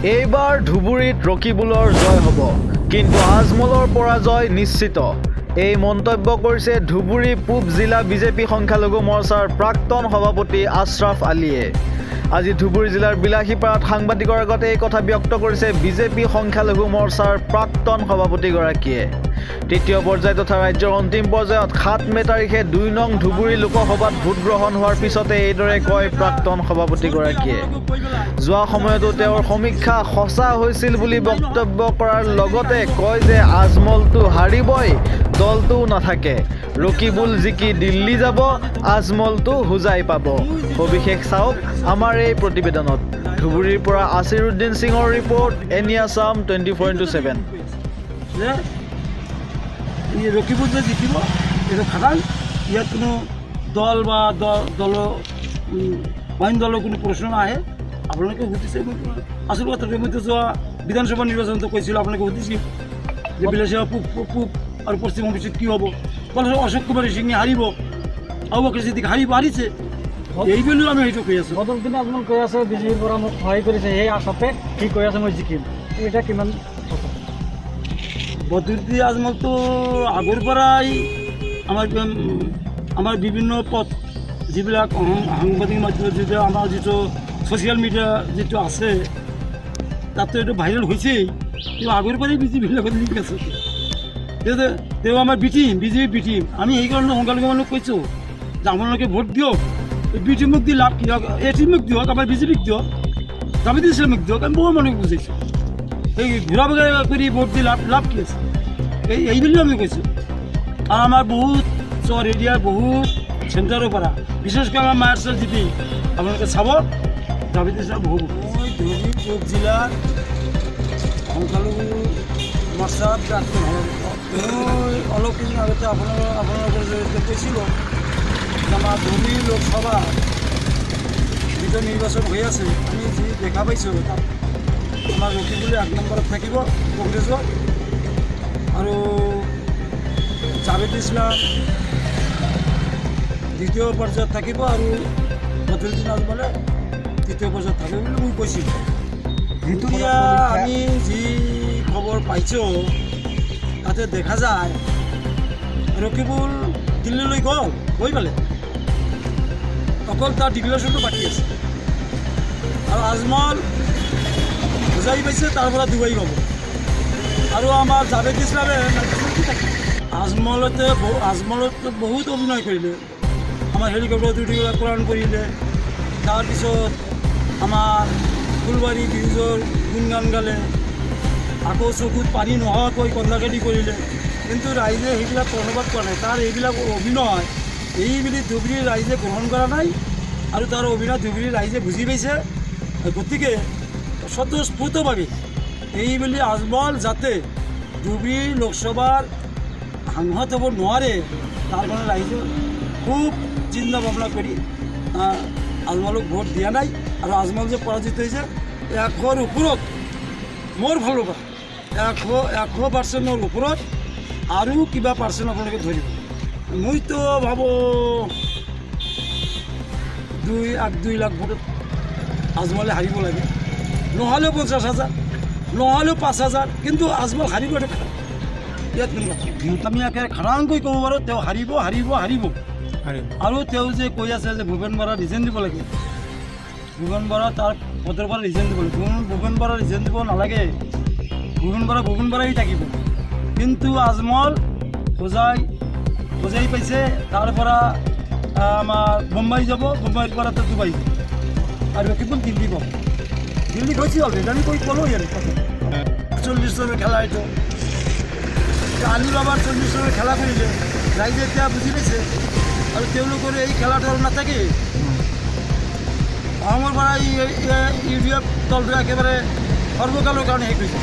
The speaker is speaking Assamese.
এইবাৰ ধুবুৰীত ৰকিবুলৰ জয় হ'ব, কিন্তু আজমলৰ পৰাজয় নিশ্চিত। এই মন্তব্য কৰিছে ধুবুৰী পূব জিলা বিজেপি সংখ্যালঘু মৰ্চাৰ প্ৰাক্তন সভাপতি আশ্ৰাফ আলীয়ে। আজি ধুবুৰী জিলাৰ বিলাসীপাৰাত সাংবাদিকৰ আগত এই কথা ব্যক্ত কৰিছে বিজেপি সংখ্যালঘু মৰ্চাৰ প্ৰাক্তন সভাপতিগৰাকীয়ে। তৃতীয় পৰ্যায় তথা ৰাজ্যৰ অন্তিম পৰ্যায়ত ৭ মে তাৰিখে ২ নং ধুবুৰী লোকসভাত ভোটগ্ৰহণ হোৱাৰ পিছতে এইদৰে কয় প্ৰাক্তন সভাপতিগৰাকীয়ে। যোৱা সময়তো তেওঁৰ সমীক্ষা সঁচা হৈছিল বুলি বক্তব্য কৰাৰ লগতে কয় যে আজমলটো হাৰিবই, দলটো নাথাকে। ৰকিবুল জিকি দিল্লী যাব, আজমলটো হুজাই পাব। সবিশেষ চাওক আমাৰ এই প্ৰতিবেদনত। ধুবুৰীৰ পৰা আছিৰুদ্দিন সিঙৰ ৰিপৰ্ট, এনি আছাম 24/7। ৰকিবুল যে জিকিব এইটো খাটাং, ইয়াত কোনো দল বা অইন দলৰ কোনো প্ৰশ্ন নাহে। আপোনালোকে সুধিছে, আচল কথাটো মইতো যোৱা বিধানসভা নিৰ্বাচনতো কৈছিলোঁ, আপোনালোকে সুধিছিল যে বিলাসীপাৰা পূব আৰু পশ্চিম সমষ্টিত কি হ'ব। ক'লে অশোক কুমাৰ সিঙে হাৰিব, আবু বকৰ সিদ্দিক হাৰিছে। এইবুলিও আমি সেইটো কৈ আছোঁ। বদল দিনে আজমল কৈ আছে বিজেপিৰ পৰা মোক সহায় কৰিছে, সেই আশাতে কি কৈ আছে মই জিকিম। এটা কিমান বদৰুদ্দিন আজমলটো আগৰ পৰাই আমাৰ বিভিন্ন পথ যিবিলাক সাংবাদিক মাধ্যমত যিটো আমাৰ যিটো ছ'চিয়েল মিডিয়া যিটো আছে তাতো এইটো ভাইৰেল হৈছেই। কিন্তু আগৰ পৰাই বিজেপিৰ লগত লিংক আছে। তেওঁ আমাৰ বিজেপি বি টিম। আমি সেইকাৰণে সংখ্যালঘু মানুহক কৈছোঁ যে আপোনালোকে ভোট দিয়ক, বি টিমক দি লাভ কি হওক, এ টিমক দিয়ক, আমাৰ বিজেপিক দিয়ক, জামাত ইছলামক দিয়ক। আমি বহু মানুহক বুজাইছোঁ। এই ঘূৰা বগা কৰি ভোট দি লাভ কি আছে, এইবুলিও আমি কৈছোঁ। আৰু আমাৰ বহুত চহৰ এৰিয়াৰ বহুত চেণ্টাৰৰ পৰা, বিশেষকৈ আমাৰ মায়াৰচৰ জিপি আপোনালোকে চাব, জামাত ইছলাম বহু। মই ধুবুৰী পূব জিলাৰ সংখ্যালঘু মৰ্চাৰ প্ৰাক্তন সভাপতি। মই অলপ দিন আগতে আপোনালোকৰ জৰিয়তে কৈছিলোঁ যে আমাৰ ধুবুৰী লোকসভা যিটো নিৰ্বাচন হৈ আছে, আমি যি দেখা পাইছোঁ তাত আমাৰ ৰকিবুলে ১ নম্বৰত থাকিব কংগ্ৰেছৰ, আৰু জাভেদ ইছলাম দ্বিতীয় পৰ্যায়ত থাকিব, আৰু বদৰুদ্দিন আজমলে তৃতীয় পৰ্যায়ত থাকিব বুলি মই কৈছিলোঁ। এতিয়া আমি যি খবৰ পাইছোঁ তাতে দেখা যায় ৰকিবুল দিল্লীলৈ গৈ পালে, অকল তাৰ ডিক্লেৰেশ্যনটো বাকী আছে। আৰু আজমল বুজাই পাইছে, তাৰ পৰা ডুবাই পাব। আৰু আমাৰ জাভেদ ইছলামে আজমলতে বহুত অভিনয় কৰিলে। আমাৰ হেলিকপ্টাৰত উঠি কোৰাণ কৰিলে, তাৰপিছত আমাৰ ফুলবাৰী ব্ৰিজৰ গুণগান গালে, আকৌ চকুত পানী নোহোৱাকৈ কন্দাকাটি কৰিলে। কিন্তু ৰাইজে সেইবিলাক প্ৰণবাদ কৰা নাই। তাৰ এইবিলাক অভিনয় এইবুলি ধুবুৰীৰ ৰাইজে গ্ৰহণ কৰা নাই, আৰু তাৰ অভিনয় ধুবুৰীৰ ৰাইজে বুজি পাইছে। গতিকে স্বতঃস্ফূৰ্তভাৱে এইবুলি আজমল যাতে ধুবুৰী লোকসভাৰ সাংসদ হ'ব নোৱাৰে, তাৰ কাৰণে ৰাইজে খুব চিন্তা ভাৱনা কৰি আজমলক ভোট দিয়া নাই। আৰু আজমল যে পৰাজিত হৈছে 100ৰ ওপৰত, মোৰ ফালৰ পৰা 100% ওপৰত, আৰু কিবা পাৰ্চেণ্ট আপোনালোকে ধৰিব। মইতো ভাবোঁ 2 লাখ ভোটত আজমলে হাৰিব লাগে, নহ'লেও 50,000, নহ'লেও 5,000, কিন্তু আজমল হাৰিব। ইয়াত আমি একেবাৰে খাৰাংকৈ ক'ব পাৰোঁ তেওঁ হাৰিব। আৰু তেওঁ যে কৈ আছে যে ভূপেন বৰা ৰিজাইন দিব লাগে, ভূপেন বৰা তাৰ পদৰ পৰা ৰিজাইন দিব লাগে। ভূপেন বৰা ৰিজাইন দিব নালাগে, ভূপেন বৰাই থাকিব। কিন্তু আজমল বুজাই পাইছে, তাৰ পৰা আমাৰ মুম্বাই যাব, মুম্বাইৰ পৰা ডুবাই যাব, আৰু ৰকিবুল দিল্লী পাব। দিল্লী গৈছে অলৰেডি, আমি ক'লোঁ ইয়াত 40 চনৰ খেলা। এইটো আলী বাবাৰ 40 চনৰ খেলা কৰিলে, ৰাইজে এতিয়া বুজি পাইছে। আৰু তেওঁলোকৰ এই খেলাটো আৰু নাথাকে। অসমৰ পৰা ইউডিএফ দলটো একেবাৰে সৰ্বকালৰ কাৰণে শেষ হৈছে।